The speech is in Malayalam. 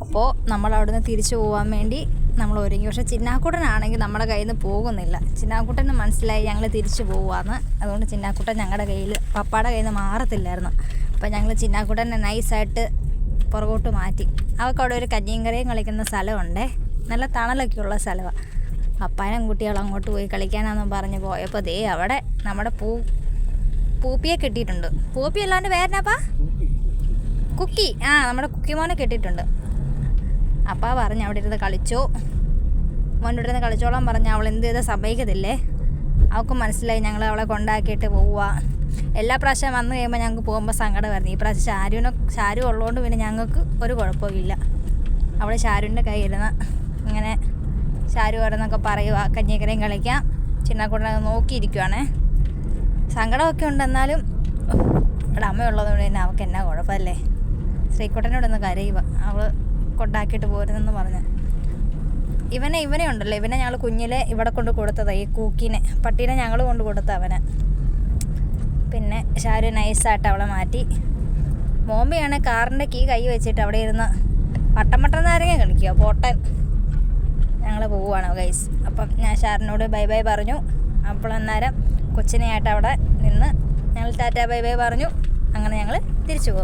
അപ്പോൾ നമ്മൾ അവിടുന്ന് തിരിച്ചു പോകാൻ വേണ്ടി നമ്മൾ ഒരുങ്ങി. പക്ഷേ ചിന്നാക്കുട്ടനാണെങ്കിൽ നമ്മുടെ കയ്യിൽ നിന്ന് പോകുന്നില്ല. ചിന്നാക്കുട്ടന് മനസ്സിലായി ഞങ്ങൾ തിരിച്ചു പോവാന്ന്. അതുകൊണ്ട് ചിന്നാക്കുട്ടൻ ഞങ്ങളുടെ കയ്യിൽ പപ്പായുടെ കയ്യിൽ നിന്ന് മാറത്തില്ലായിരുന്നു. അപ്പോൾ ഞങ്ങൾ ചിന്നാക്കുട്ടനെ നൈസായിട്ട് പുറകോട്ട് മാറ്റി. അവർക്ക് ഒരു കഞ്ഞിയും കറിയും കളിക്കുന്ന സ്ഥലമുണ്ടേ, നല്ല തണലൊക്കെ ഉള്ള സ്ഥലമാണ്. പപ്പാനും കുട്ടികളും അങ്ങോട്ട് പോയി കളിക്കാനാണെന്ന് പറഞ്ഞ് പോയപ്പോൾ ദേ അവിടെ നമ്മുടെ പൂപ്പിയെ കിട്ടിയിട്ടുണ്ട്. പൂപ്പി അല്ലാണ്ട് വേറെന്നാപ്പാ കുക്കി, നമ്മുടെ കുക്കിമോനെ കിട്ടിയിട്ടുണ്ട്. അപ്പാ പറഞ്ഞ് അവിടെ ഇരുന്ന് കളിച്ചോ, മോൻ്റെ ഇരുന്ന് കളിച്ചോളാൻ പറഞ്ഞ് അവൾ എന്ത് ചെയ്താൽ സമ്മതിക്കത്തില്ലേ. അവൾക്ക് മനസ്സിലായി ഞങ്ങൾ അവളെ കൊണ്ടാക്കിയിട്ട് പോവുക. എല്ലാ പ്രാവശ്യം വന്നു കഴിയുമ്പോൾ ഞങ്ങൾക്ക് പോകുമ്പോൾ സങ്കടമായിരുന്നു. ഈ പ്രാവശ്യം ഷാരു ഉള്ളതുകൊണ്ട് പിന്നെ ഞങ്ങൾക്ക് ഒരു കുഴപ്പമില്ല. അവൾ ഷാരുവിൻ്റെ കയ്യിരുന്ന് ഇങ്ങനെ ഷാരു ഓരോന്നൊക്കെ പറയുക, കഞ്ഞിക്കരയും കളിക്കാം. ചിന്നക്കുട്ടനെ നോക്കിയിരിക്കുവാണേ. സങ്കടമൊക്കെ ഉണ്ടെന്നാലും അവിടെ അമ്മയുള്ളതുകൊണ്ട് തന്നെ അവൾക്ക് എന്നാ കുഴപ്പമല്ലേ. ശ്രീക്കുട്ടനോടൊന്ന് കരയുക, അവൾ കൊണ്ടാക്കിയിട്ട് പോരുന്നെന്ന് പറഞ്ഞ്. ഇവനെ ഉണ്ടല്ലോ, ഇവനെ ഞങ്ങൾ കുഞ്ഞിലെ ഇവിടെ കൊണ്ട് കൊടുത്തതാണ്. ഈ കൂക്കിനെ പട്ടീനെ ഞങ്ങൾ കൊണ്ട് കൊടുത്ത അവനെ. പിന്നെ ഷാരു നൈസായിട്ട് അവളെ മാറ്റി. മോമ്പിയാണ് കാറിൻ്റെ കീ കൈ വെച്ചിട്ട് അവിടെ ഇരുന്ന് വട്ടം നാരങ്ങ കളിക്കുക, പോട്ടൻ. ഞങ്ങൾ പോവുകയാണ് ഗൈസ്. അപ്പം ഞാൻ ഷാറിനോട് ബൈ ബൈ പറഞ്ഞു. അപ്പോൾ അന്നേരം കൊച്ചിനെയായിട്ട് അവിടെ നിന്ന് ഞങ്ങൾ ടാറ്റ ബൈ ബൈ പറഞ്ഞു. അങ്ങനെ ഞങ്ങൾ തിരിച്ചു പോകും.